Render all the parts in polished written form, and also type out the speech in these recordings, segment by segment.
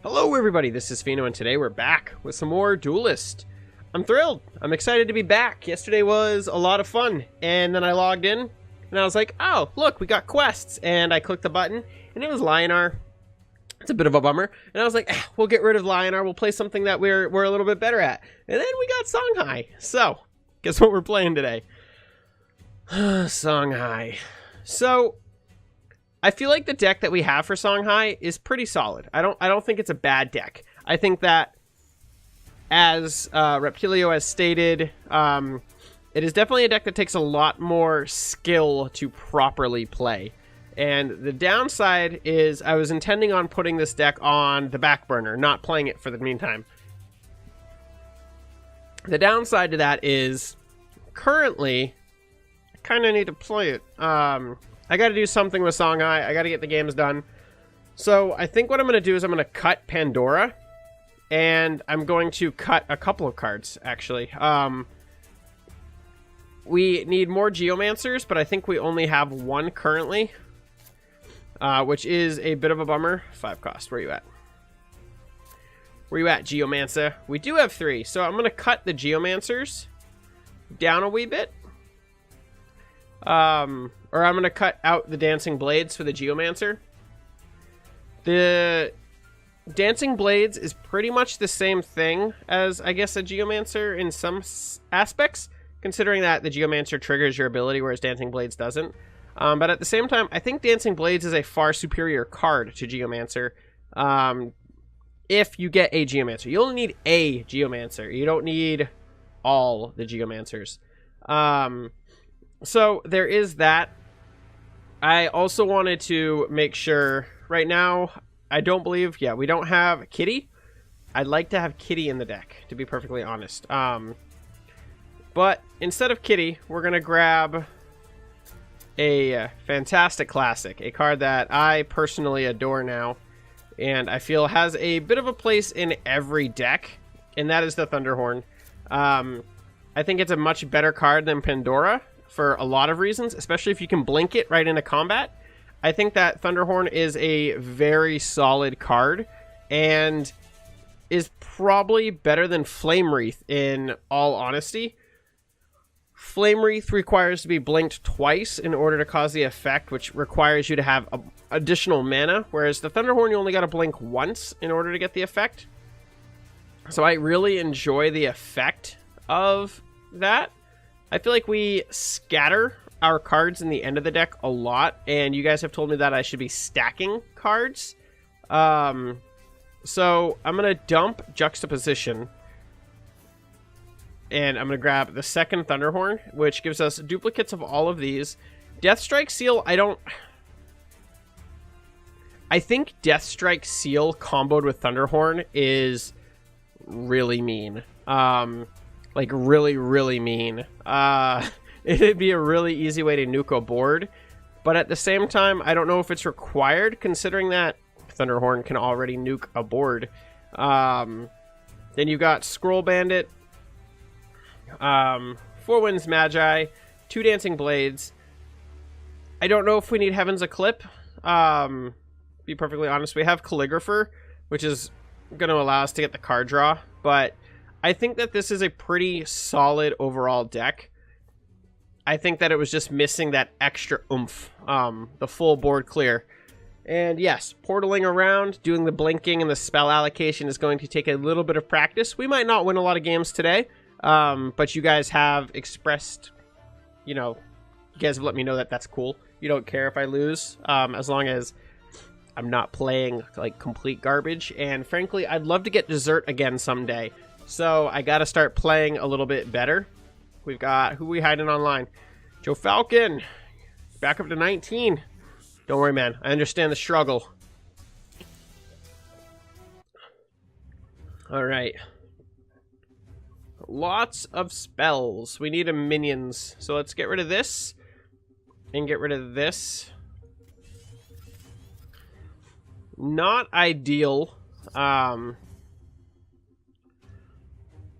Hello everybody, this is Pheno and today we're back with some more Duelyst. I'm thrilled. I'm excited to be back. Yesterday was a lot of fun and then I logged in and I was like, oh look, we got quests, and I clicked the button and it was Lionar. It's a bit of a bummer, and I was like, we'll get rid of Lionar, we'll play something that we're a little bit better at. And then we got Songhai. So, guess what we're playing today? Songhai. So, I feel like the deck that we have for Songhai is pretty solid. I don't think it's a bad deck. I think that, as Reptilio has stated, it is definitely a deck that takes a lot more skill to properly play. And the downside is I was intending on putting this deck on the back burner, not playing it for the meantime. The downside to that is, currently, I kind of need to play it. I got to do something with Songhai. I got to get the games done. So I think what I'm going to do is I'm going to cut Pandora. And I'm going to cut a couple of cards, actually. We need more Geomancers, but I think we only have one currently. Which is a bit of a bummer. 5 cost. Where are you at? Where you at, Geomancer? We do have 3. So I'm going to cut the Geomancers down a wee bit. Or I'm going to cut out the Dancing Blades for the Geomancer. The Dancing Blades is pretty much the same thing as, I guess, a Geomancer in some aspects, considering that the Geomancer triggers your ability, whereas Dancing Blades doesn't. But at the same time, I think Dancing Blades is a far superior card to Geomancer. If you get a Geomancer. You only need a Geomancer. You don't need all the Geomancers. So there is that. I also wanted to make sure, right now, I don't believe, we don't have Kitty. I'd like to have Kitty in the deck, to be perfectly honest. But instead of Kitty, we're going to grab a fantastic classic, a card that I personally adore now, and I feel has a bit of a place in every deck, and that is the Thunderhorn. I think it's a much better card than Pandora for a lot of reasons, especially if you can blink it right into combat. I think that Thunderhorn is a very solid card and is probably better than Flame Wreath in all honesty. Flame Wreath requires to be blinked twice in order to cause the effect, which requires you to have additional mana, whereas the Thunderhorn you only got to blink once in order to get the effect. So I really enjoy the effect of that. I feel like we scatter our cards in the end of the deck a lot, and you guys have told me that I should be stacking cards. So I'm going to dump Juxtaposition, and I'm going to grab the second Thunderhorn, which gives us duplicates of all of these. Deathstrike Seal, I think Deathstrike Seal comboed with Thunderhorn is really mean. Like, really, really mean. It'd be a really easy way to nuke a board. But at the same time, I don't know if it's required, considering that Thunderhorn can already nuke a board. Then you've got Scroll Bandit, 4 Winds Magi, 2 Dancing Blades. I don't know if we need Heaven's Eclipse. Be perfectly honest, we have Calligrapher, which is going to allow us to get the card draw. But I think that this is a pretty solid overall deck. I think that it was just missing that extra oomph, the full board clear. And yes, portaling around, doing the blinking and the spell allocation is going to take a little bit of practice. We might not win a lot of games today, but you guys have expressed, you guys have let me know that that's cool. You don't care if I lose, as long as I'm not playing like complete garbage. And frankly, I'd love to get dessert again someday. So I got to start playing a little bit better. We've got, who we hiding online? Joe Falcon, back up to 19. Don't worry, man. I understand the struggle. All right. Lots of spells. We need a minions. So let's get rid of this and get rid of this. Not ideal.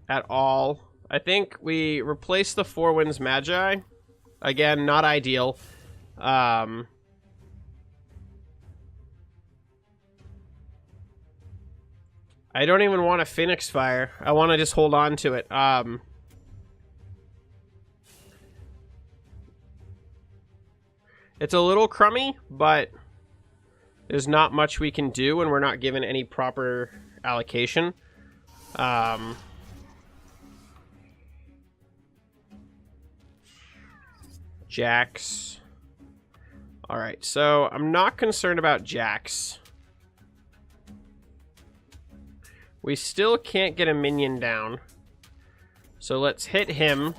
At all. I think we replace the 4 Winds Magi. Again, not ideal. I don't even want a Phoenix Fire. I want to just hold on to it. It's a little crummy, but there's not much we can do when we're not given any proper allocation. Jax. Alright, so I'm not concerned about Jax. We still can't get a minion down. So let's hit him.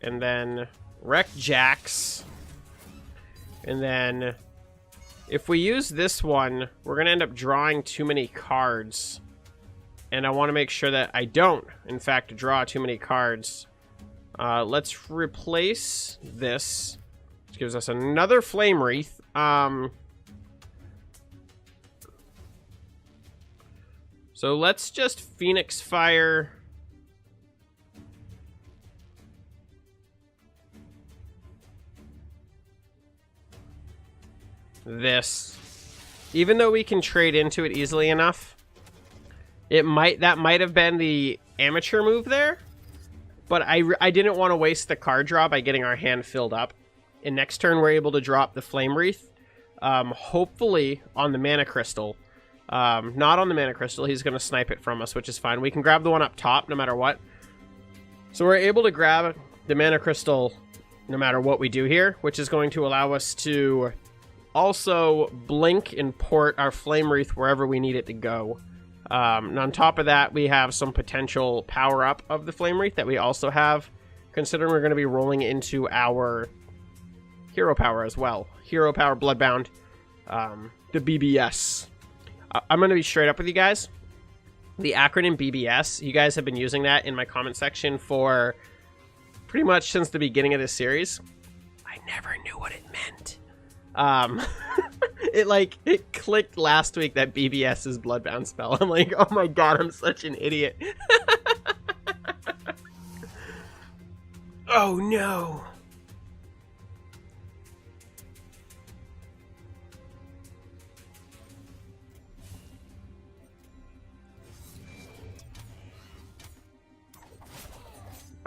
And then wreck Jax. And then if we use this one, we're going to end up drawing too many cards. And I want to make sure that I don't, in fact, draw too many cards. Let's replace this, which gives us another Flame Wreath. So let's just Phoenix Fire this. Even though we can trade into it easily enough, that might have been the amateur move there. But I didn't want to waste the card draw by getting our hand filled up. And next turn, we're able to drop the Flame Wreath. Hopefully on the Mana Crystal. Not on the Mana Crystal. He's going to snipe it from us, which is fine. We can grab the one up top no matter what. So we're able to grab the Mana Crystal no matter what we do here, which is going to allow us to also blink and port our Flame Wreath wherever we need it to go. And on top of that, we have some potential power-up of the Flame Wreath that we also have, considering we're going to be rolling into our Hero Power as well. Hero Power Bloodbound, the BBS. I'm going to be straight up with you guys. The acronym BBS, you guys have been using that in my comment section for pretty much since the beginning of this series. I never knew what it meant. It clicked last week that BBS is Bloodbound spell. I'm like, oh my god, I'm such an idiot. Oh no.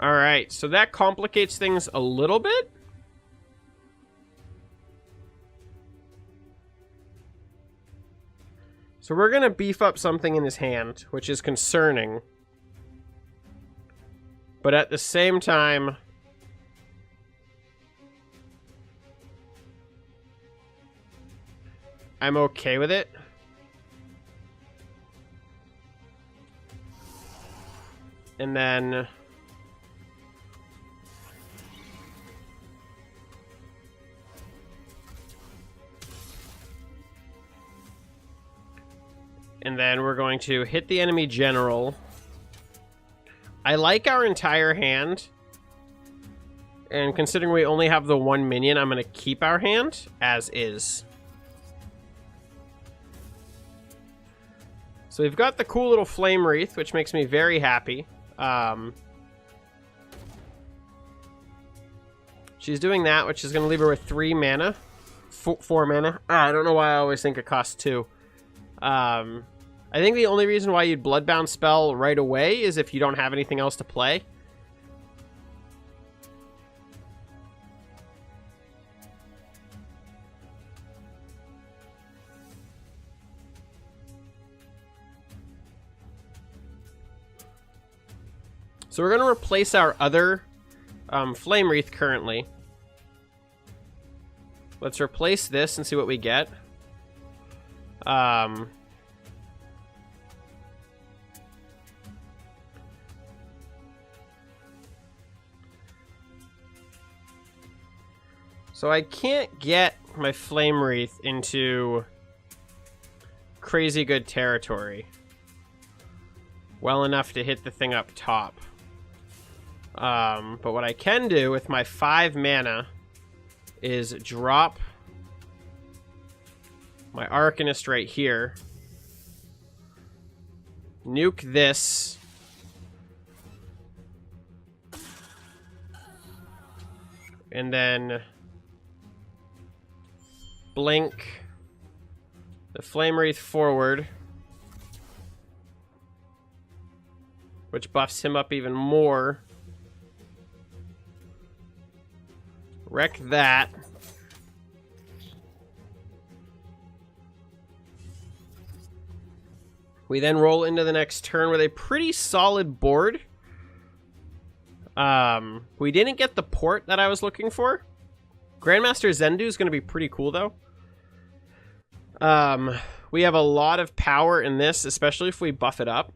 Alright, so that complicates things a little bit. So we're going to beef up something in his hand, which is concerning. But at the same time, I'm okay with it. And then we're going to hit the enemy general. I like our entire hand. And considering we only have the one minion, I'm going to keep our hand as is. So we've got the cool little Flame Wreath, which makes me very happy. She's doing that, which is going to leave her with 3 mana. 4 mana. I don't know why I always think it costs 2. I think the only reason why you'd Bloodbound spell right away is if you don't have anything else to play. So we're going to replace our other Flame Wreath currently. Let's replace this and see what we get. So I can't get my Flame Wreath into crazy good territory well enough to hit the thing up top. But what I can do with my 5 mana is drop my Arcanist right here, nuke this, and then blink the Flame Wreath forward, which buffs him up even more. Wreck that. We then roll into the next turn with a pretty solid board. We didn't get the port that I was looking for. Grandmaster Zendu is going to be pretty cool, though. We have a lot of power in this, especially if we buff it up.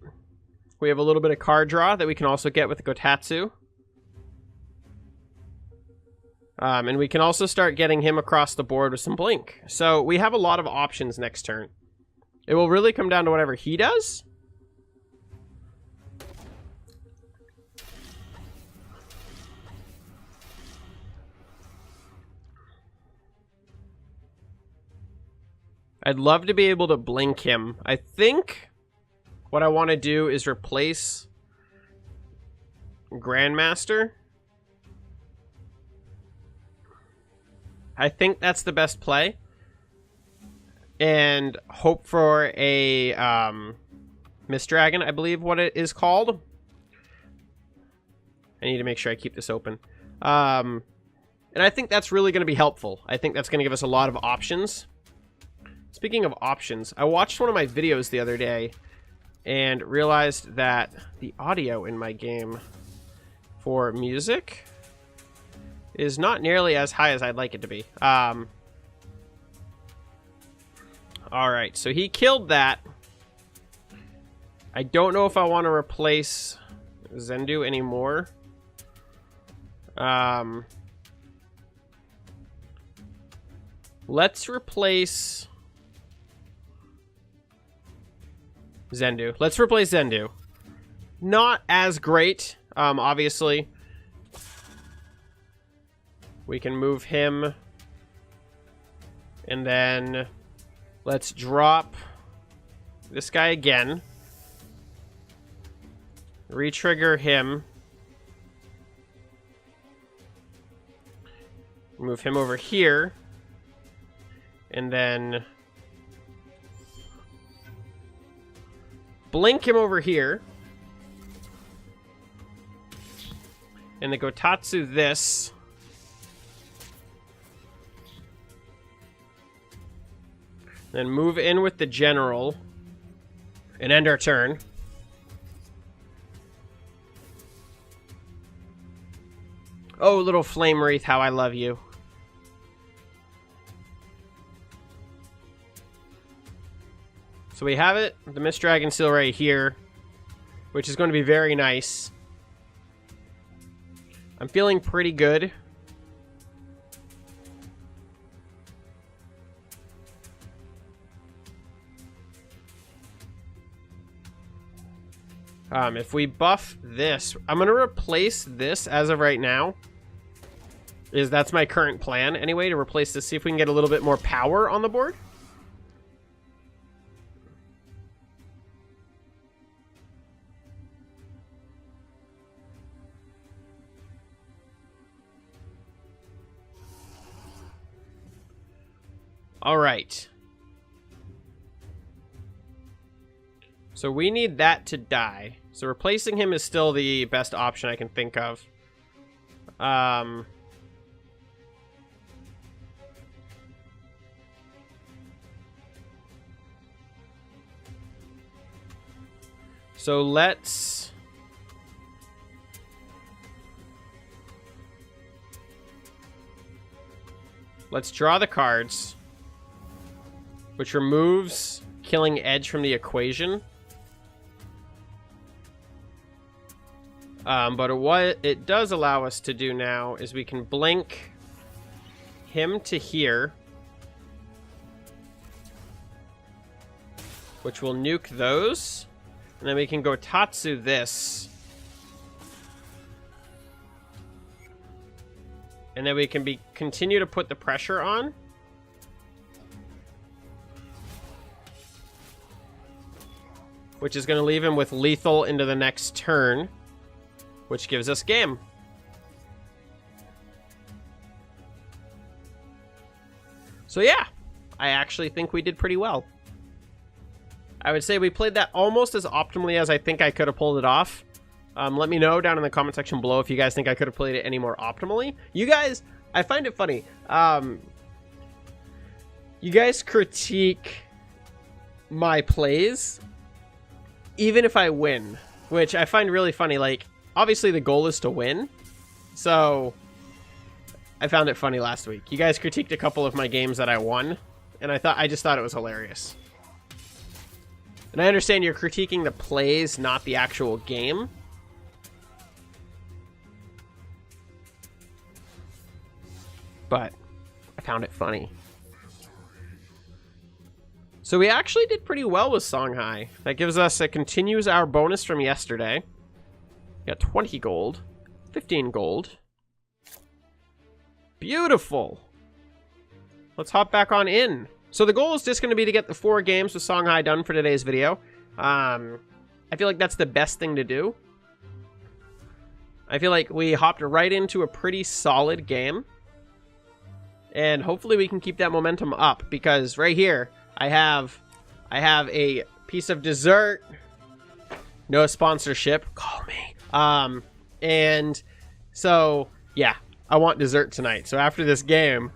We have a little bit of card draw that we can also get with the Gotatsu. And we can also start getting him across the board with some Blink. So we have a lot of options next turn. It will really come down to whatever he does. I'd love to be able to Blink him. I think what I want to do is replace Grandmaster. I think that's the best play. And hope for a Mist Dragon, I believe what it is called. I need to make sure I keep this open. And I think that's really going to be helpful. I think that's going to give us a lot of options. Speaking of options, I watched one of my videos the other day and realized that the audio in my game for music is not nearly as high as I'd like it to be. Alright, so he killed that. I don't know if I want to replace Zendu anymore. Let's replace Zendu. Let's replace Zendu. Not as great, obviously. We can move him. And then let's drop this guy again. Re-trigger him. Move him over here. And then Blink him over here. And the Gotatsu this. Then move in with the general. And end our turn. Oh, little flame wreath, how I love you. So we have it, the Mist Dragon Seal right here, which is going to be very nice. I'm feeling pretty good. If we buff this, I'm going to replace this as of right now. That's my current plan anyway, to replace this, see if we can get a little bit more power on the board. All right. So we need that to die. So replacing him is still the best option I can think of. So let's draw the cards, which removes Killing Edge from the equation. But what it does allow us to do now is we can blink him to here, which will nuke those. And then we can go Tatsu this. And then we can continue to put the pressure on. Which is going to leave him with lethal into the next turn. Which gives us game. So yeah, I actually think we did pretty well. I would say we played that almost as optimally as I think I could have pulled it off. Let me know down in the comment section below if you guys think I could have played it any more optimally. You guys, I find it funny. You guys critique my plays even if I win, which I find really funny. Like, obviously the goal is to win, so I found it funny last week. You guys critiqued a couple of my games that I won, and I just thought it was hilarious. And I understand you're critiquing the plays, not the actual game. But I found it funny. So we actually did pretty well with Songhai. That gives us, it continues our bonus from yesterday. We got 20 gold, 15 gold. Beautiful. Let's hop back on in. So the goal is just going to be to get the 4 games with Songhai done for today's video. I feel like that's the best thing to do. I feel like we hopped right into a pretty solid game. And hopefully we can keep that momentum up, because right here I have a piece of dessert. No sponsorship. Call me. And so yeah, I want dessert tonight. So after this game,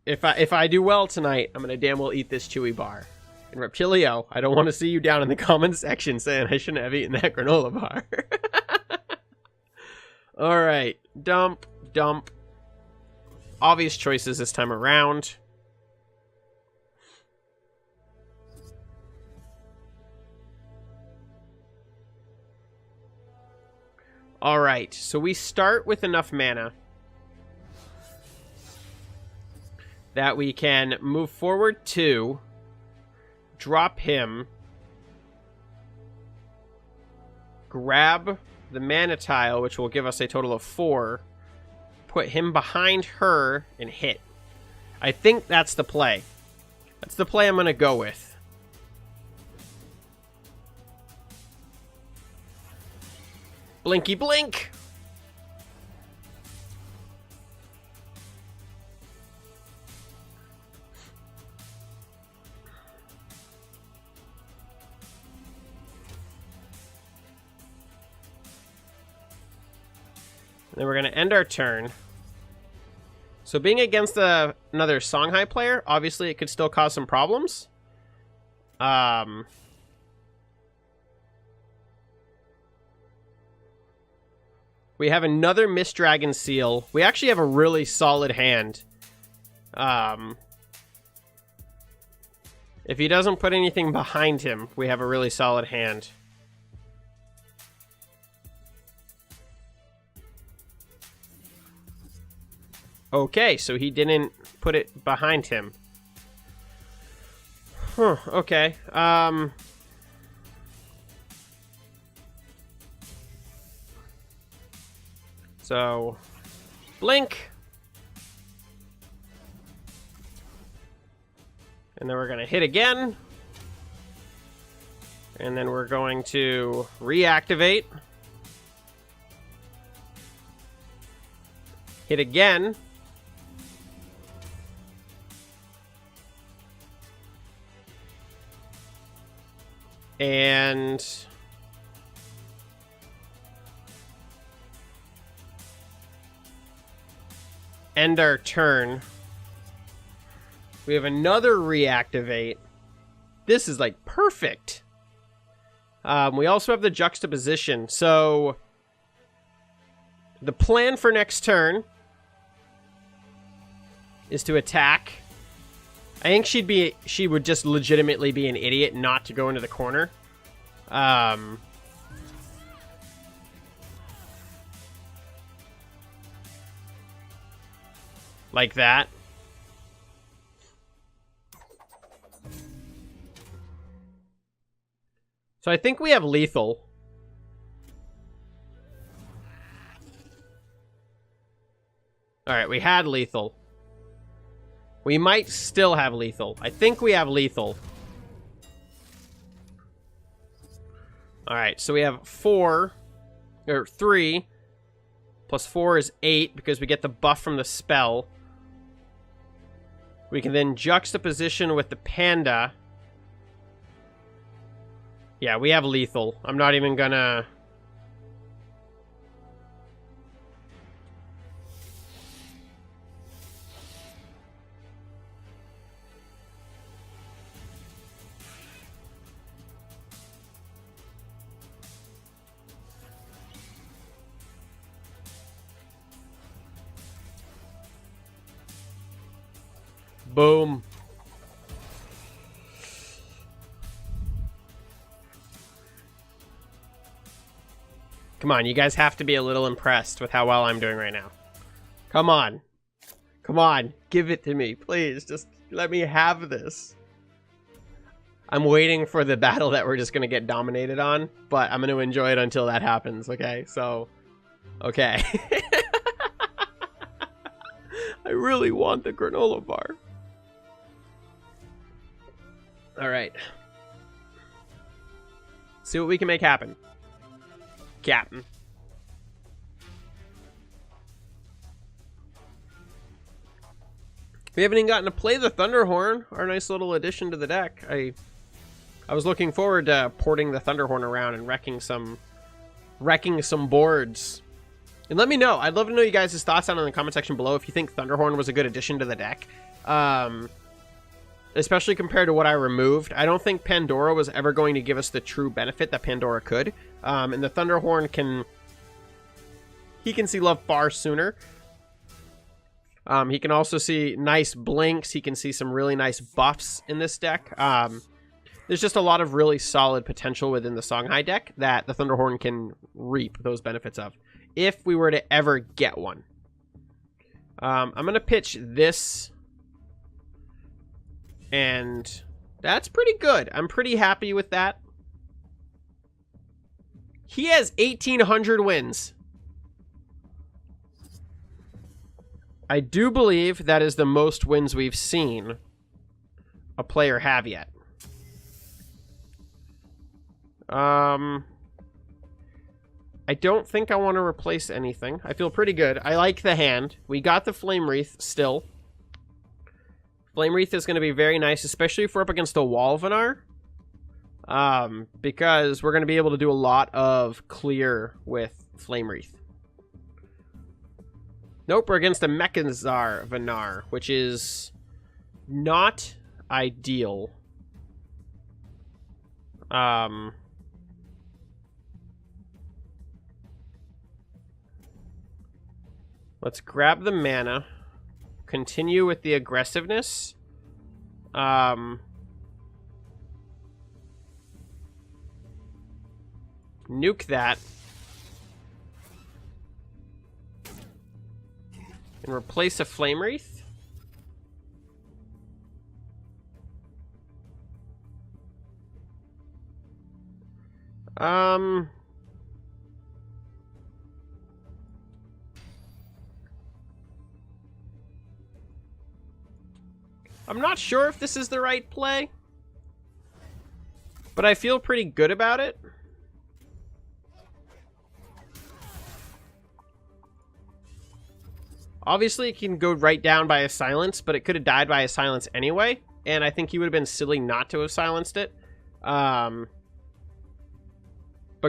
if I do well tonight, I'm gonna damn well eat this chewy bar. And Reptilio, I don't want to see you down in the comments section saying I shouldn't have eaten that granola bar. All right, dump, dump. Obvious choices this time around. All right, so we start with enough mana that we can move forward 2, drop him, grab the mana tile, which will give us a total of 4, put him behind her, and hit. I think that's the play. That's the play I'm going to go with. Blinky blink! Then we're going to end our turn. So being against another Songhai player, obviously it could still cause some problems. We have another Mist Dragon Seal. We actually have a really solid hand. If he doesn't put anything behind him, we have a really solid hand. Okay, so he didn't put it behind him. Huh, okay. So, blink. And then we're going to hit again. And then we're going to reactivate. Hit again. And end our turn. We have another reactivate. This is like perfect. We also have the juxtaposition. So the plan for next turn is to attack. I think she would just legitimately be an idiot not to go into the corner. Like that. So I think we have lethal. Alright, we had lethal. We might still have lethal. I think we have lethal. Alright, so we have 3. Plus 4 is 8 because we get the buff from the spell. We can then juxtaposition with the panda. Yeah, we have lethal. I'm not even gonna Boom. Come on, you guys have to be a little impressed with how well I'm doing right now. Come on. Come on, give it to me, please. Just let me have this. I'm waiting for the battle that we're just going to get dominated on, but I'm going to enjoy it until that happens, okay? So, okay. I really want the granola bar. All right. See what we can make happen. Captain. We haven't even gotten to play the Thunderhorn, our nice little addition to the deck. I was looking forward to porting the Thunderhorn around and wrecking some boards. And let me know. I'd love to know you guys' thoughts on it in the comment section below if you think Thunderhorn was a good addition to the deck. Especially compared to what I removed. I don't think Pandora was ever going to give us the true benefit that Pandora could. And the Thunderhorn can see love far sooner. He can also see nice blinks. He can see some really nice buffs in this deck. There's just a lot of really solid potential within the Songhai deck that the Thunderhorn can reap those benefits of, if we were to ever get one. I'm going to pitch this, and that's pretty good. I'm pretty happy with that. He has 1,800 wins. I do believe that is the most wins we've seen a player have yet. I don't think I want to replace anything. I feel pretty good. I like the hand. We got the Flame Wreath still. Flame Wreath is going to be very nice, especially if we're up against a Walvenar. Because we're going to be able to do a lot of clear with Flame Wreath. Nope, we're against a Mechazar Venar, which is not ideal. Let's grab the mana. Continue with the aggressiveness. Nuke that. And replace a Flame Wreath. I'm not sure if this is the right play, but I feel pretty good about it. Obviously, it can go right down by a silence, but it could have died by a silence anyway, and I think he would have been silly not to have silenced it. But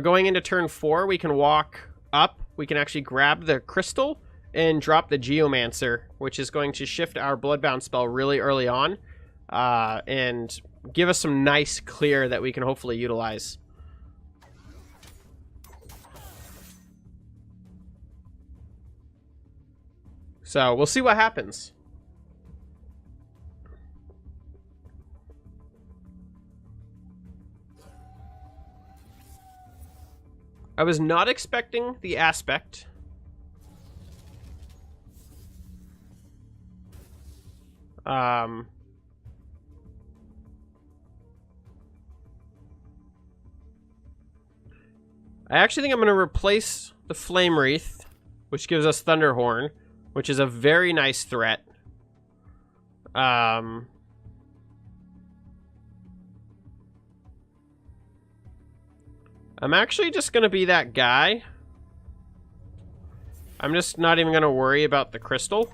going into turn 4, we can walk up. We can actually grab the crystal and drop the Geomancer, which is going to shift our Bloodbound spell really early on, and give us some nice clear that we can hopefully utilize. So we'll see what happens. I was not expecting the aspect. I actually think I'm going to replace the Flame Wreath, which gives us Thunderhorn, which is a very nice threat. I'm actually just going to be that guy. I'm just not even going to worry about the crystal.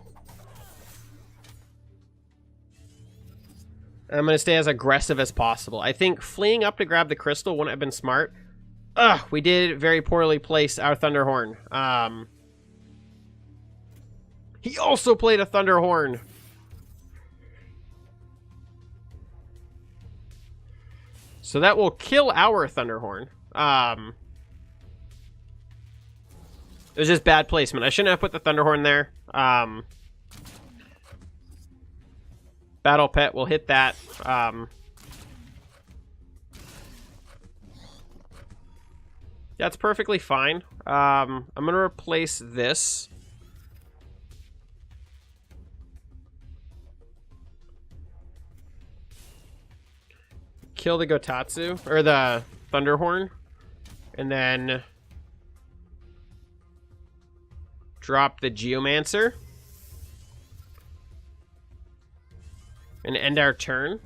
I'm going to stay as aggressive as possible. I think fleeing up to grab the crystal wouldn't have been smart. Ugh, we did very poorly place our Thunderhorn. He also played a Thunderhorn. So that will kill our Thunderhorn. It was just bad placement. I shouldn't have put the Thunderhorn there. Battle Pet will hit that. That's perfectly fine. I'm going to replace this. Kill the Gotatsu, or the Thunderhorn. And then drop the Geomancer. And end our turn.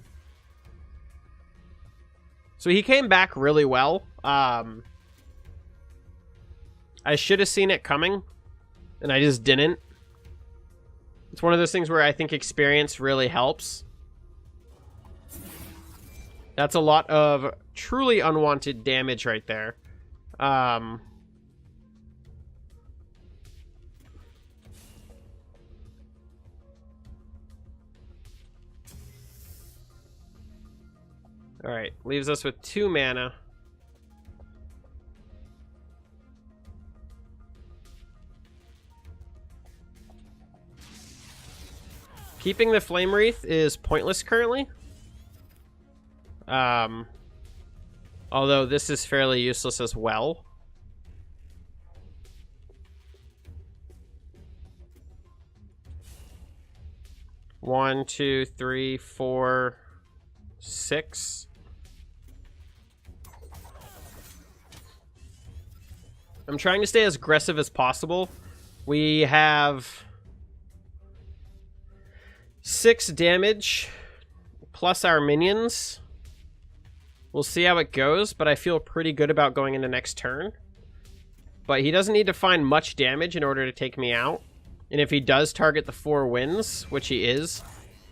So he came back really well. I should have seen it coming, and I just didn't. It's one of those things where I think experience really helps. That's a lot of truly unwanted damage right there. Alright, leaves us with 2 mana. Keeping the Flame Wreath is pointless currently. Although this is fairly useless as well. One, two, three, 4, 6. I'm trying to stay as aggressive as possible. We have 6 damage plus our minions. We'll see how it goes, but I feel pretty good about going into next turn. But he doesn't need to find much damage in order to take me out. And if he does target the 4 wins, which he is,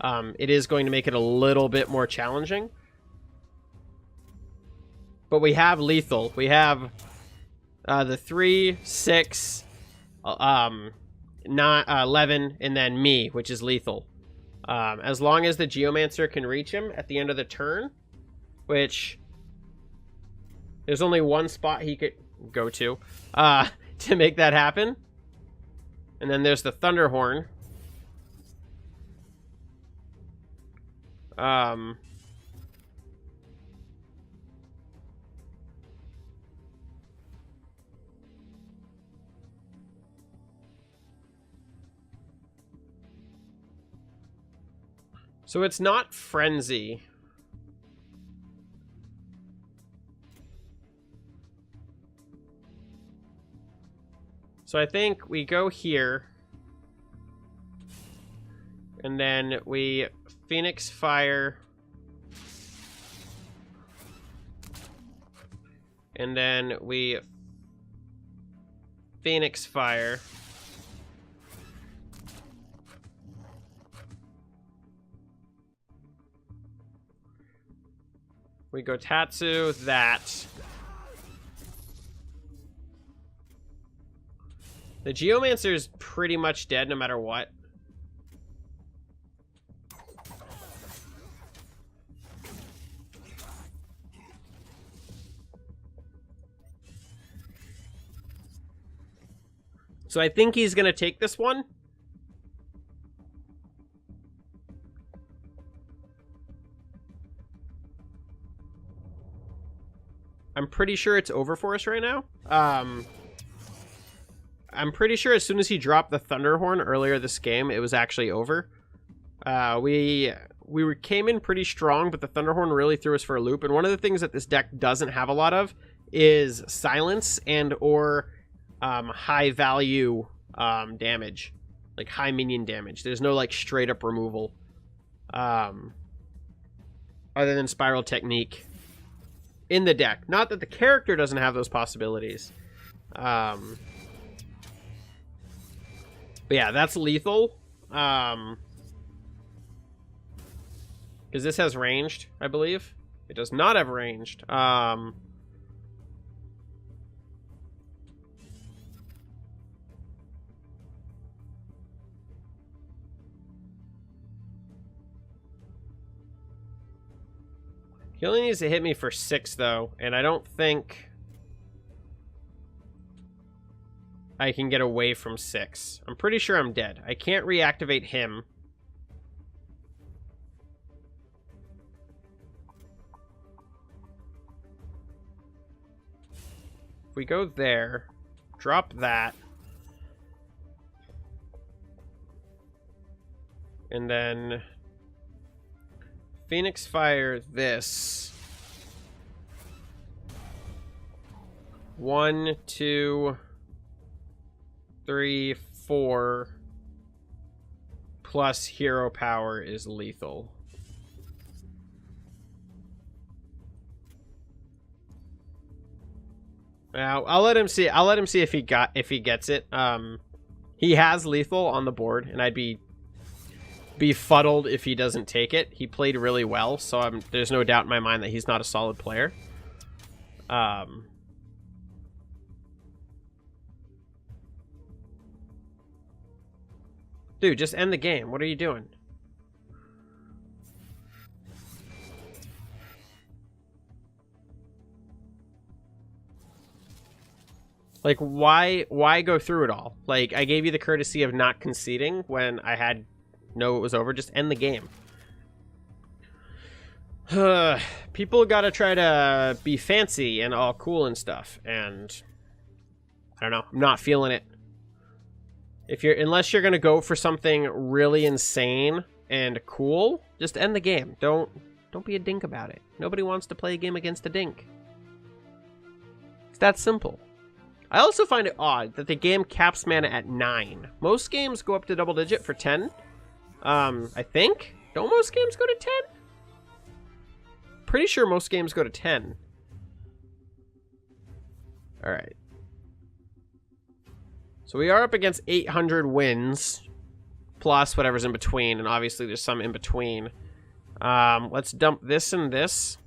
it is going to make it a little bit more challenging. But we have lethal. We have the 3, 6, 9, 11, and then me, which is lethal. As long as the Geomancer can reach him at the end of the turn, which there's only one spot he could go to make that happen. And then there's the Thunderhorn. So it's not Frenzy. So I think we go here. And then we Phoenix Fire. And then we Phoenix Fire. We go Tatsu, that. The Geomancer is pretty much dead no matter what. So I think he's going to take this one. I'm pretty sure it's over for us right now. I'm pretty sure as soon as he dropped the Thunderhorn earlier this game, it was actually over. We came in pretty strong, but the Thunderhorn really threw us for a loop. And one of the things that this deck doesn't have a lot of is silence and or high value damage, like high minion damage. There's no like straight up removal, other than Spiral Technique in the deck. Not that the character doesn't have those possibilities. But yeah, that's lethal. Because this has ranged, I believe. It does not have ranged. He only needs to hit me for 6, though, and I don't think I can get away from 6. I'm pretty sure I'm dead. I can't reactivate him. we go there, drop that, and then Phoenix Fire this. 1, 2, 3, 4 plus hero power is lethal. Now I'll let him see. I'll let him see if he gets it. He has lethal on the board, and I'd be befuddled if he doesn't take it. He played really well, so there's no doubt in my mind that he's not a solid player. Dude, just end the game. What are you doing? Like, why go through it all? Like, I gave you the courtesy of not conceding when I had know it was over. Just end the game. People gotta try to be fancy and all cool and stuff, and I don't know. I'm not feeling it. Unless you're gonna go for something really insane and cool, just end the game. Don't be a dink about it. Nobody wants to play a game against a dink. It's that simple. I also find it odd that the game caps mana at 9. Most games go up to double digit for 10. I think. Don't most games go to 10? Pretty sure most games go to 10. All right. So we are up against 800 wins, plus whatever's in between, and obviously there's some in between. Let's dump this and this.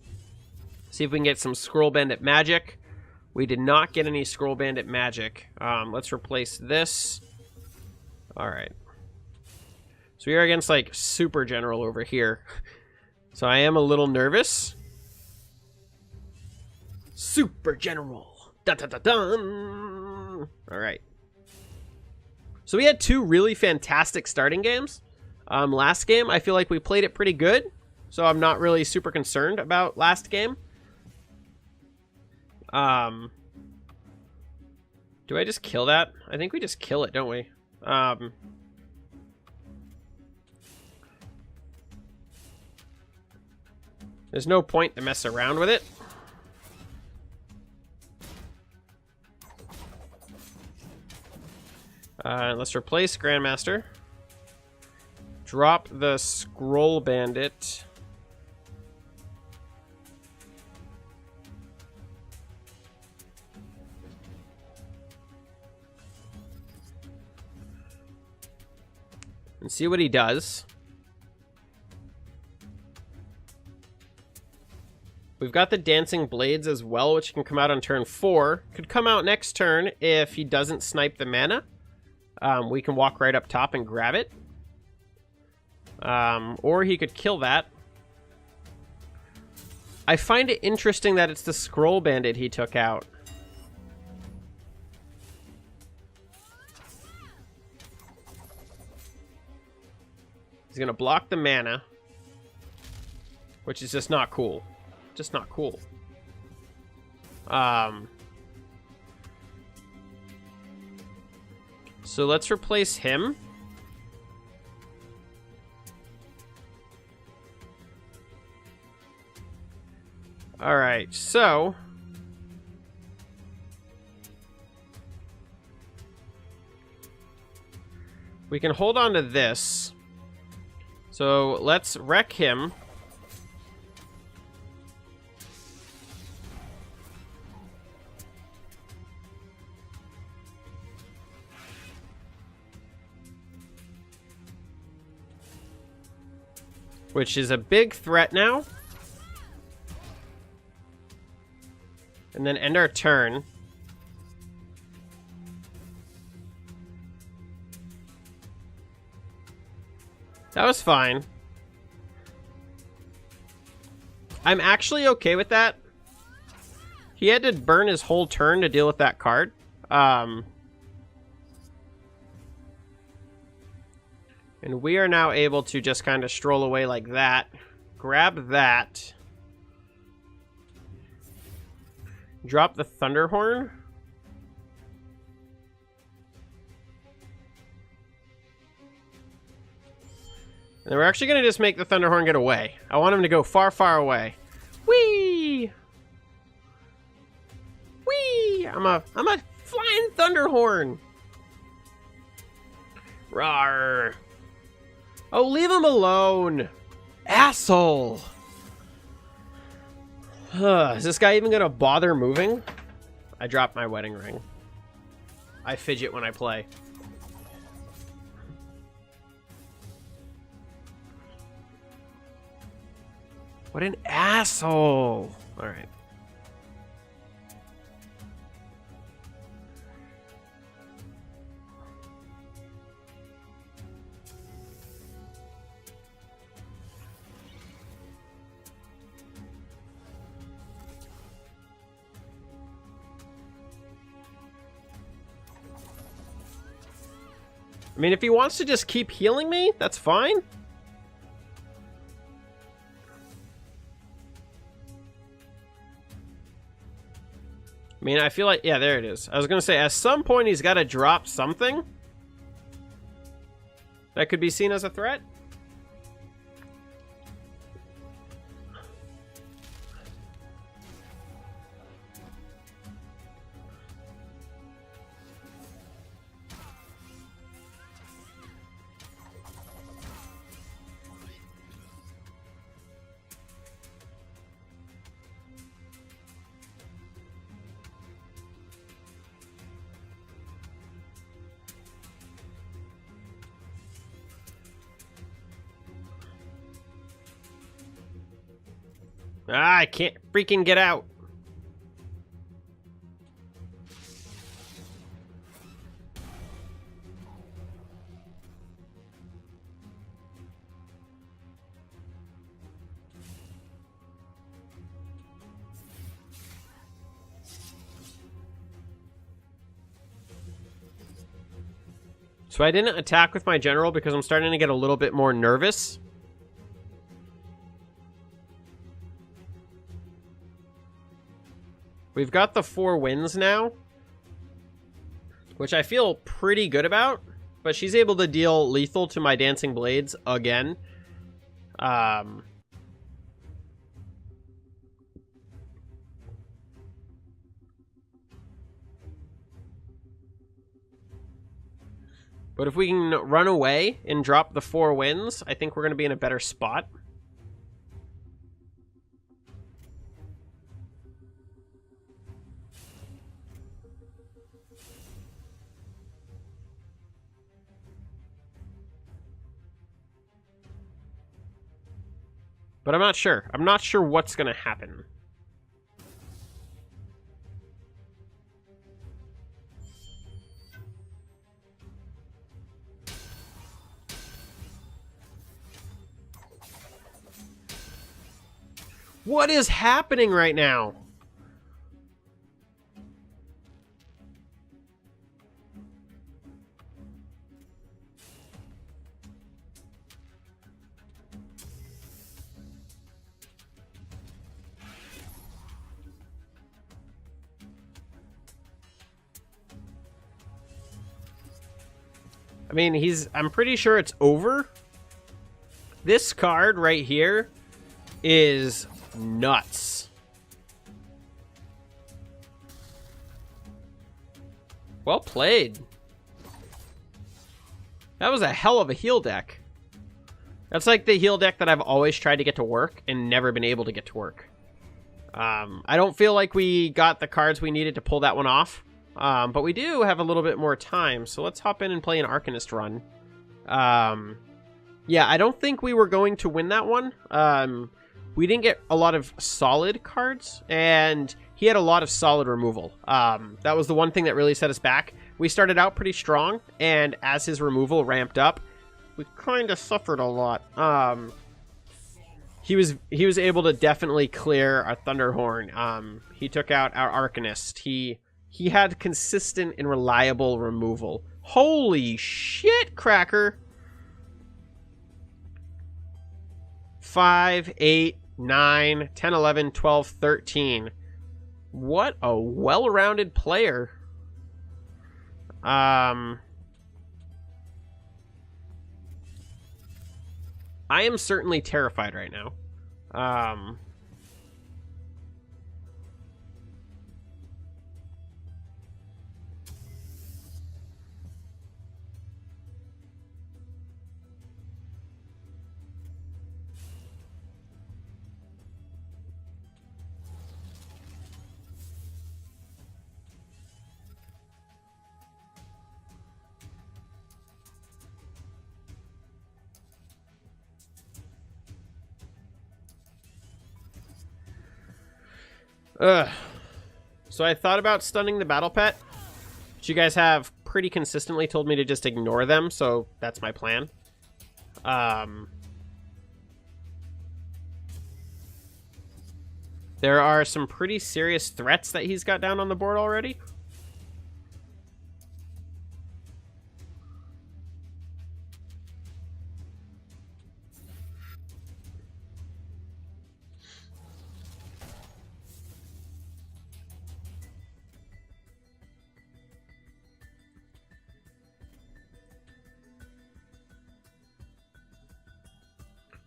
See if we can get some Scroll Bandit magic. We did not get any Scroll Bandit magic. Let's replace this. All right. So we are against, like, Super General over here. So I am a little nervous. Super General. Dun, dun, dun, dun. All right. So we had 2 really fantastic starting games. Last game, I feel like we played it pretty good. So I'm not really super concerned about last game. Do I just kill that? I think we just kill it, don't we? There's no point to mess around with it. Let's replace Grandmaster. Drop the Scroll Bandit. And see what he does. We've got the Dancing Blades as well, which can come out on turn 4. Could come out next turn if he doesn't snipe the mana. We can walk right up top and grab it. Or he could kill that. I find it interesting that it's the Scroll Bandit he took out. He's going to block the mana, which is just not cool. Just not cool. So let's replace him. All right, so we can hold on to this. So let's wreck him. Which is a big threat now. And then end our turn. That was fine. I'm actually okay with that. He had to burn his whole turn to deal with that card. And we are now able to just kind of stroll away like that. Grab that. Drop the Thunderhorn. And we're actually going to just make the Thunderhorn get away. I want him to go far, far away. Whee! Whee! I'm a flying Thunderhorn. Rawr. Oh, leave him alone. Asshole. Is this guy even going to bother moving? I dropped my wedding ring. I fidget when I play. What an asshole. All right. I mean, if he wants to just keep healing me, that's fine. I mean, I feel like... Yeah, there it is. I was going to say, at some point, he's got to drop something that could be seen as a threat. Ah, I can't freaking get out. So I didn't attack with my general because I'm starting to get a little bit more nervous. We've got the 4 wins now, which I feel pretty good about, but she's able to deal lethal to my Dancing Blades again. But if we can run away and drop the 4 wins, I think we're going to be in a better spot. But I'm not sure. I'm not sure what's going to happen. What is happening right now? I mean, I'm pretty sure it's over. This card right here is nuts. Well played. That was a hell of a heal deck. That's like the heal deck that I've always tried to get to work and never been able to get to work. I don't feel like we got the cards we needed to pull that one off. But we do have a little bit more time, so let's hop in and play an Arcanist run. Yeah, I don't think we were going to win that one. We didn't get a lot of solid cards, and he had a lot of solid removal. That was the one thing that really set us back. We started out pretty strong, and as his removal ramped up, we kind of suffered a lot. He was able to definitely clear our Thunderhorn. He took out our Arcanist. He had consistent and reliable removal. Holy shit, Cracker! 5, 8, 9, 10, 11, 12, 13. What a well-rounded player. I am certainly terrified right now. So I thought about stunning the battle pet, but you guys have pretty consistently told me to just ignore them, so that's my plan. There are some pretty serious threats that he's got down on the board already.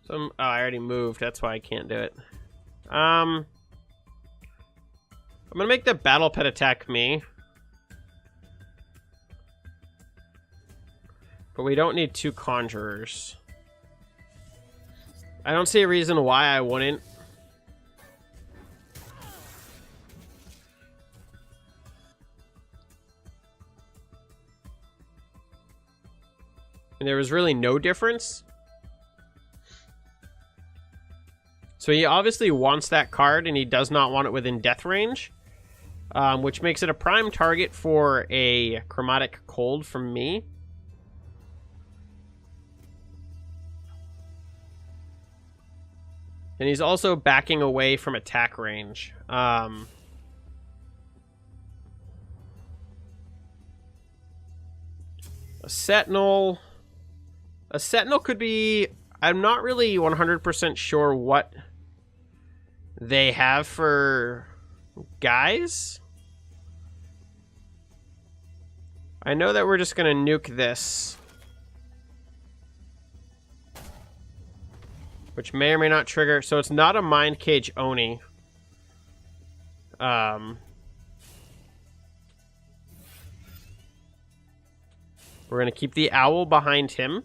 Oh, I already moved. That's why I can't do it. I'm gonna make the battle pet attack me. But we don't need 2 conjurers. I don't see a reason why I wouldn't. And there was really no difference. So he obviously wants that card, and he does not want it within death range, which makes it a prime target for a Chromatic Cold from me. And he's also backing away from attack range. A Sentinel. A Sentinel could be... I'm not really 100% sure what they have for guys. I know that we're just going to nuke this, which may or may not trigger. So it's not a Mind Cage Oni. We're going to keep the Owl behind him.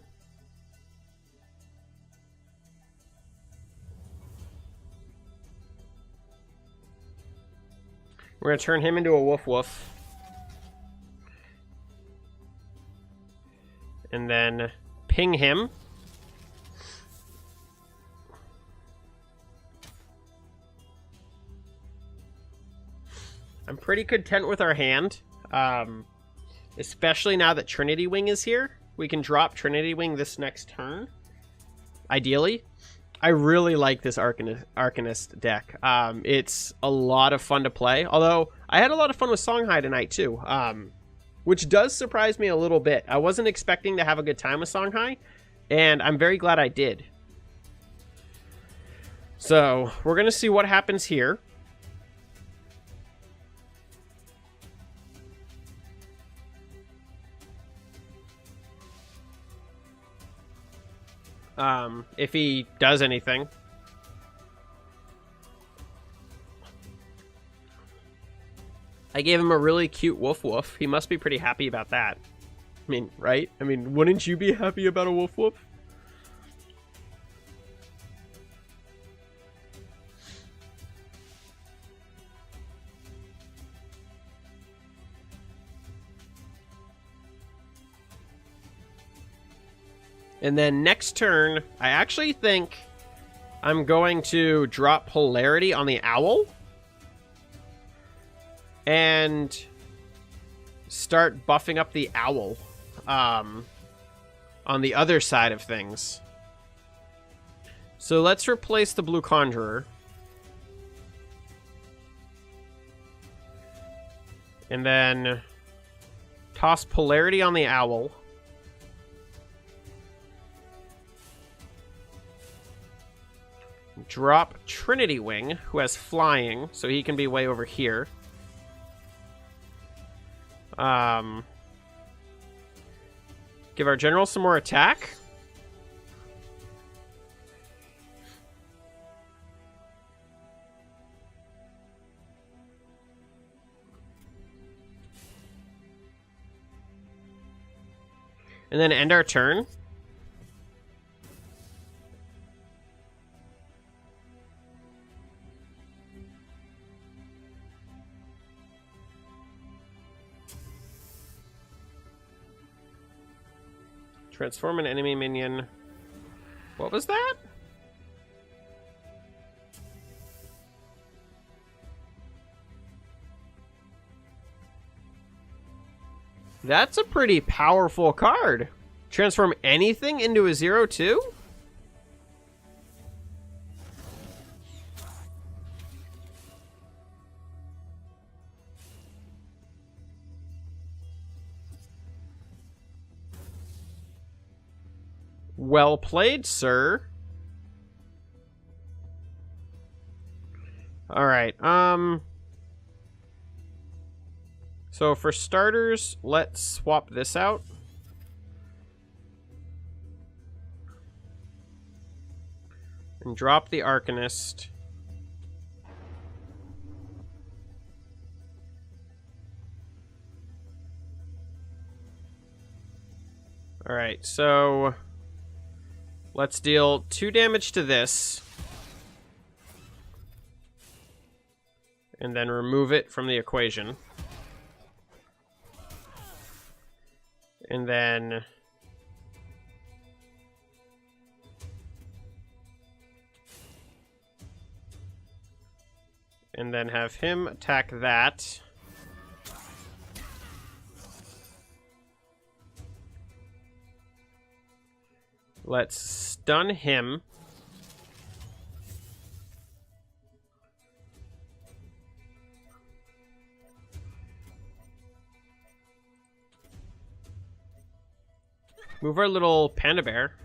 We're going to turn him into a Woof Woof. And then ping him. I'm pretty content with our hand. Especially now that Trinity Wing is here. We can drop Trinity Wing this next turn. Ideally. I really like this Arcanist deck. It's a lot of fun to play. Although, I had a lot of fun with Songhai tonight, too. Which does surprise me a little bit. I wasn't expecting to have a good time with Songhai. And I'm very glad I did. So, we're going to see what happens here. If he does anything. I gave him a really cute Woof Woof. He must be pretty happy about that. I mean, right? I mean, wouldn't you be happy about a Woof Woof? And then next turn, I actually think I'm going to drop Polarity on the Owl. And start buffing up the Owl on the other side of things. So let's replace the Blue Conjurer. And then toss Polarity on the Owl. Drop Trinity Wing, who has flying, so he can be way over here. Give our general some more attack. And then end our turn. Transform an enemy minion. What was that? That's a pretty powerful card. Transform anything into a 0/2? Well played, sir. All right. So for starters, let's swap this out. And drop the Arcanist. All right, so let's deal 2 damage to this. And then remove it from the equation. And then have him attack that. Let's stun him. Move our little panda bear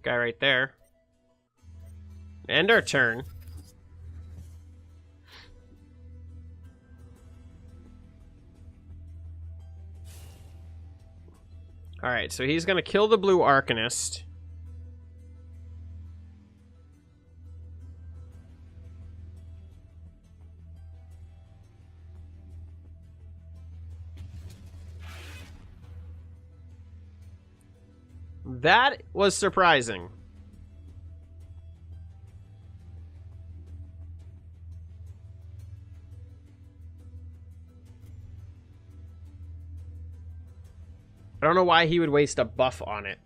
guy right there. End our turn. Alright, so he's going to kill the blue Arcanist. That was surprising. I don't know why he would waste a buff on it.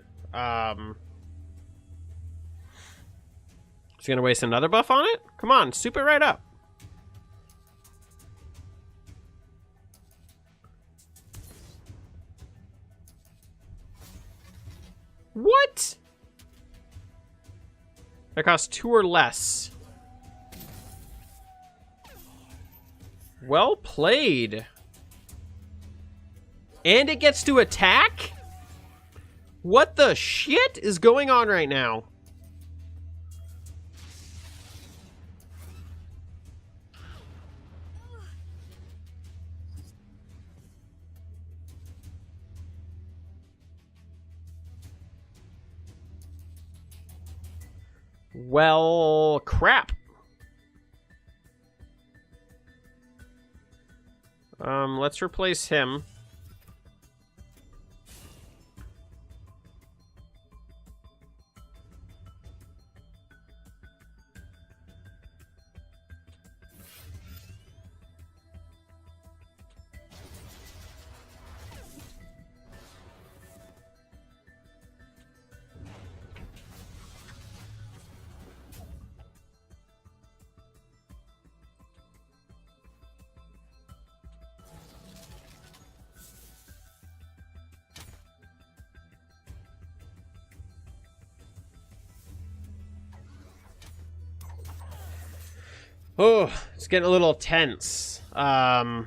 He's gonna waste another buff on it? Come on, soup it right up. What? That costs 2 or less. Well played. And it gets to attack? What the shit is going on right now? Well, crap. Let's replace him. Oh, it's getting a little tense. I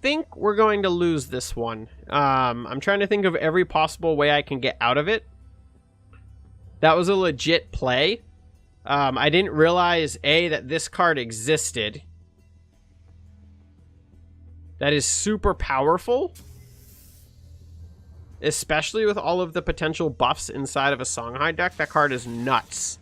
think we're going to lose this one. I'm trying to think of every possible way I can get out of it. That was a legit play. I didn't realize, A, that this card existed. That is super powerful. Especially with all of the potential buffs inside of a Songhai deck. That card is nuts.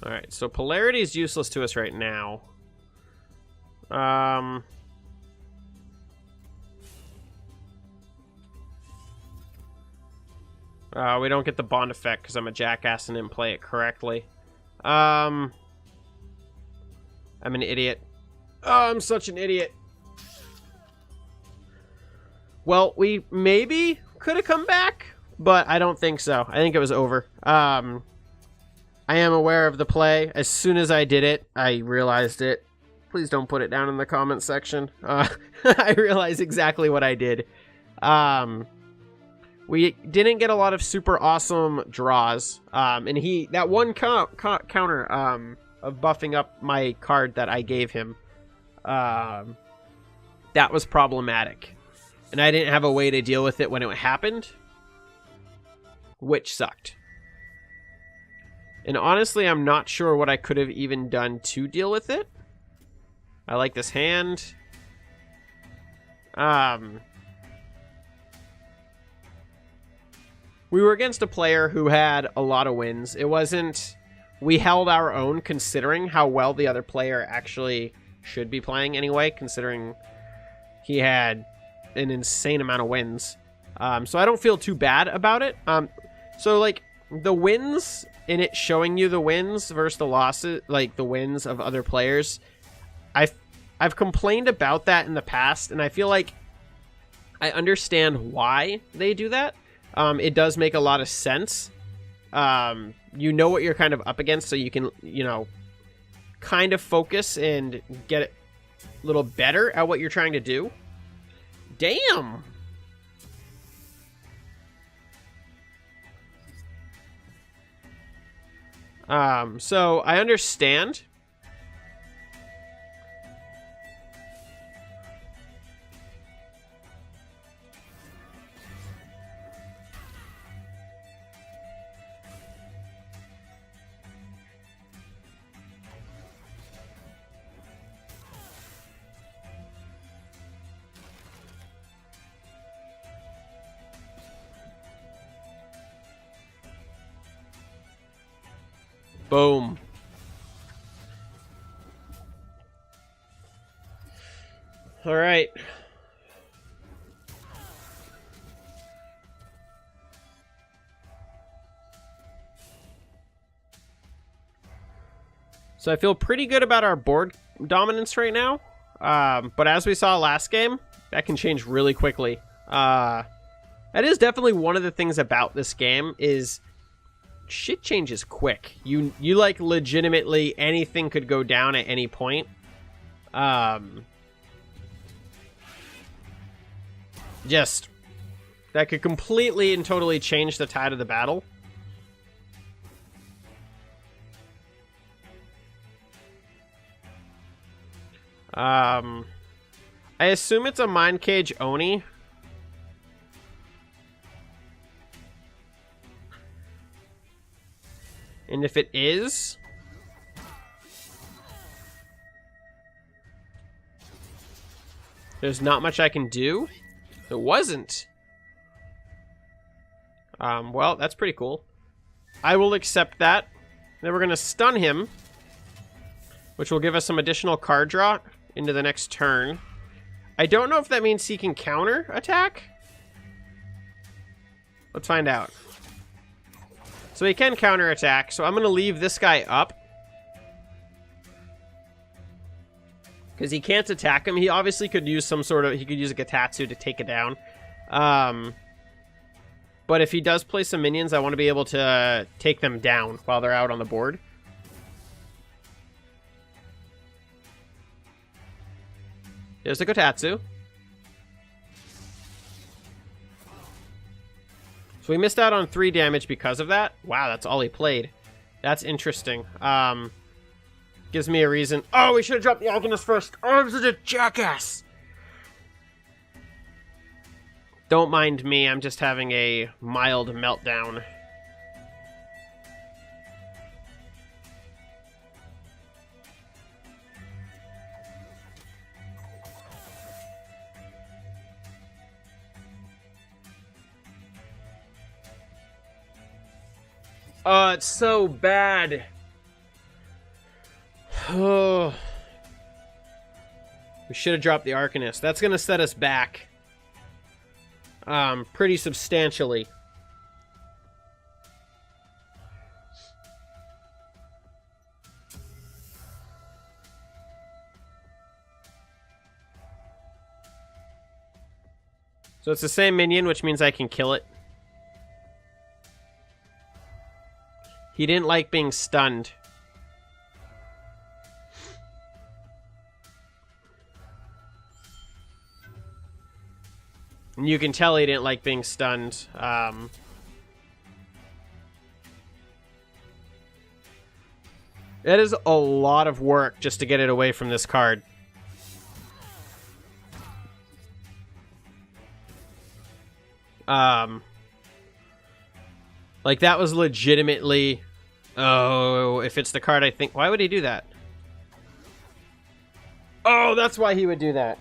Alright, so polarity is useless to us right now. We don't get the bond effect because I'm a jackass and didn't play it correctly. I'm an idiot. Oh, I'm such an idiot. Well, we maybe could have come back, but I don't think so. I think it was over. I am aware of the play. As soon as I did it, I realized it. Please don't put it down in the comments section. I realized exactly what I did. We didn't get a lot of super awesome draws. And that one counter of buffing up my card that I gave him, that was problematic. And I didn't have a way to deal with it when it happened, which sucked. And honestly, I'm not sure what I could have even done to deal with it. I like this hand. We were against a player who had a lot of wins. It wasn't... We held our own considering how well the other player actually should be playing anyway, considering he had an insane amount of wins. So I don't feel too bad about it. So, like, the wins, in it showing you the wins versus the losses, like, the wins of other players, I've complained about that in the past, and I feel like I understand why they do that. It does make a lot of sense. You know what you're kind of up against, so you can, you know, kind of focus and get a little better at what you're trying to do. Damn! So I understand. Boom. All right. So I feel pretty good about our board dominance right now. But as we saw last game, that can change really quickly. That is definitely one of the things about this game is shit changes quick. You like legitimately anything could go down at any point. Just that could completely and totally change the tide of the battle. I assume it's a Mind Cage Oni. And if it is, there's not much I can do. It wasn't. Well, that's pretty cool. I will accept that. Then we're going to stun him, which will give us some additional card draw into the next turn. I don't know if that means he can counter attack. Let's find out. So he can counter attack, so I'm going to leave this guy up. Because he can't attack him. He obviously could use some sort of... He could use a Gatatsu to take it down. But if he does play some minions, I want to be able to take them down while they're out on the board. There's the Gatatsu. So we missed out on 3 damage because of that. Wow, that's all he played. That's interesting. Gives me a reason. Oh, we should have dropped the Alchemist first. Oh, I'm such a jackass. Don't mind me. I'm just having a mild meltdown. Oh, it's so bad. Oh. We should have dropped the Arcanist. That's going to set us back. Pretty substantially. So it's the same minion, which means I can kill it. He didn't like being stunned. And you can tell he didn't like being stunned. It is a lot of work just to get it away from this card. Like, that was legitimately... Oh, if it's the card I think... Why would he do that? Oh, that's why he would do that.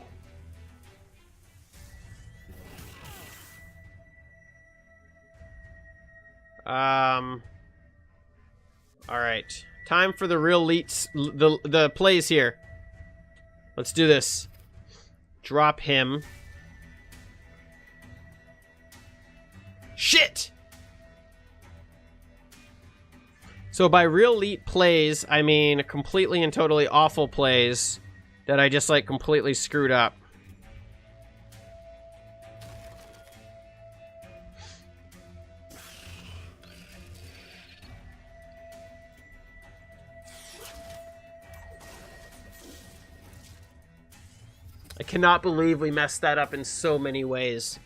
Alright. Time for the real the plays here. Let's do this. Drop him. Shit! So by real elite plays, I mean completely and totally awful plays that I just, like, completely screwed up. I cannot believe we messed that up in so many ways.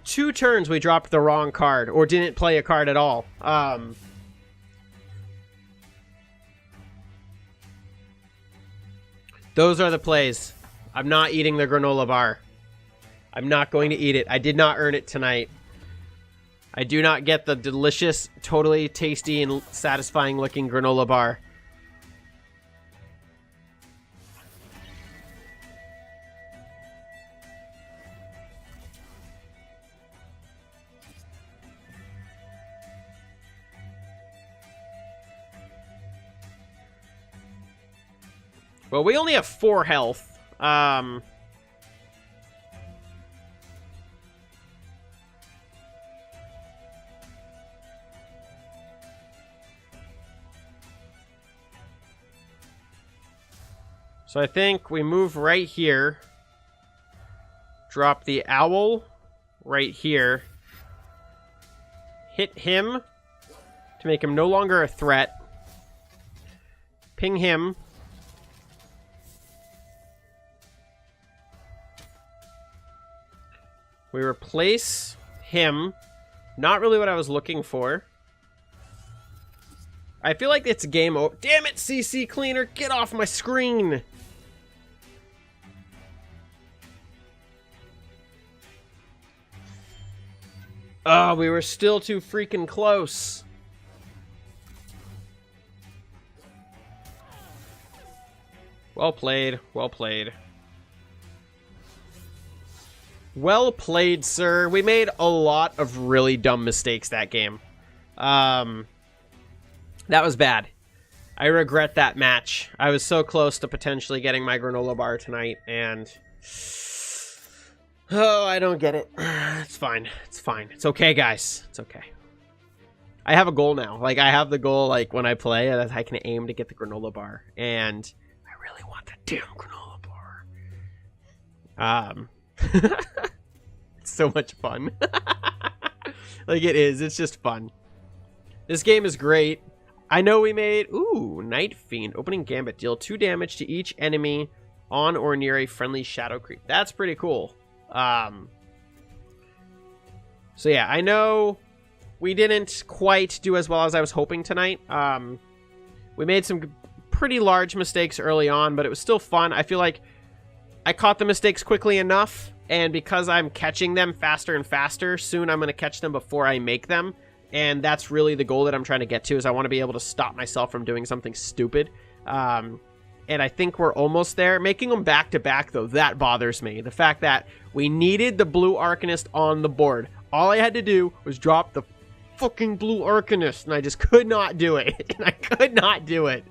2 turns we dropped the wrong card, or didn't play a card at all. Those are the plays. I'm not eating the granola bar. I'm not going to eat it. I did not earn it tonight. I do not get the delicious, totally tasty and satisfying looking granola bar. Well, we only have 4 health. So I think we move right here. Drop the owl right here. Hit him to make him no longer a threat. Ping him. We replace him. Not really what I was looking for. I feel like it's game over. Damn it, CC Cleaner! Get off my screen! Oh, we were still too freaking close. Well played. Well played. Well played, sir. We made a lot of really dumb mistakes that game. That was bad. I regret that match. I was so close to potentially getting my granola bar tonight, and... Oh, I don't get it. It's fine. It's fine. It's okay, guys. It's okay. I have a goal now. Like, I have the goal, like, when I play, that I can aim to get the granola bar. And I really want the damn granola bar. It's so much fun. Like, it is. It's just fun. This game is great. I know we made... Ooh, Night Fiend. Opening Gambit. Deal 2 damage to each enemy on or near a friendly shadow creep. That's pretty cool. So yeah, I know we didn't quite do as well as I was hoping tonight. We made some pretty large mistakes early on, but it was still fun. I feel like I caught the mistakes quickly enough, and because I'm catching them faster and faster, soon I'm going to catch them before I make them. And that's really the goal that I'm trying to get to, is I want to be able to stop myself from doing something stupid. And I think we're almost there. Making them back-to-back, though, that bothers me. The fact that we needed the blue Arcanist on the board. All I had to do was drop the fucking blue Arcanist, and I just could not do it. And I could not do it.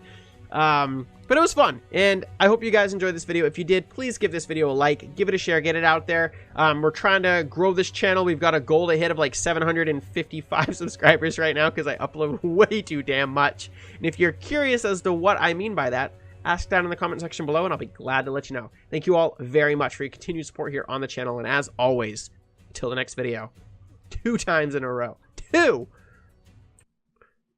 But it was fun, and I hope you guys enjoyed this video. If you did, please give this video a like, give it a share, get it out there. We're trying to grow this channel. We've got a goal to hit of like 755 subscribers right now because I upload way too damn much. And if you're curious as to what I mean by that, ask down in the comment section below, and I'll be glad to let you know. Thank you all very much for your continued support here on the channel, and as always, until the next video, 2 times in a row. 2!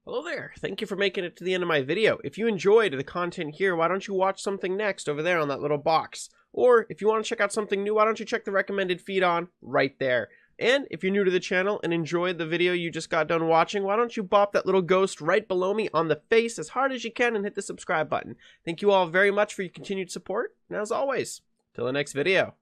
Hello there, thank you for making it to the end of my video. If you enjoyed the content here, why don't you watch something next over there on that little box? Or if you want to check out something new, why don't you check the recommended feed on right there? And if you're new to the channel and enjoyed the video you just got done watching, why don't you bop that little ghost right below me on the face as hard as you can and hit the subscribe button. Thank you all very much for your continued support, and as always, till the next video.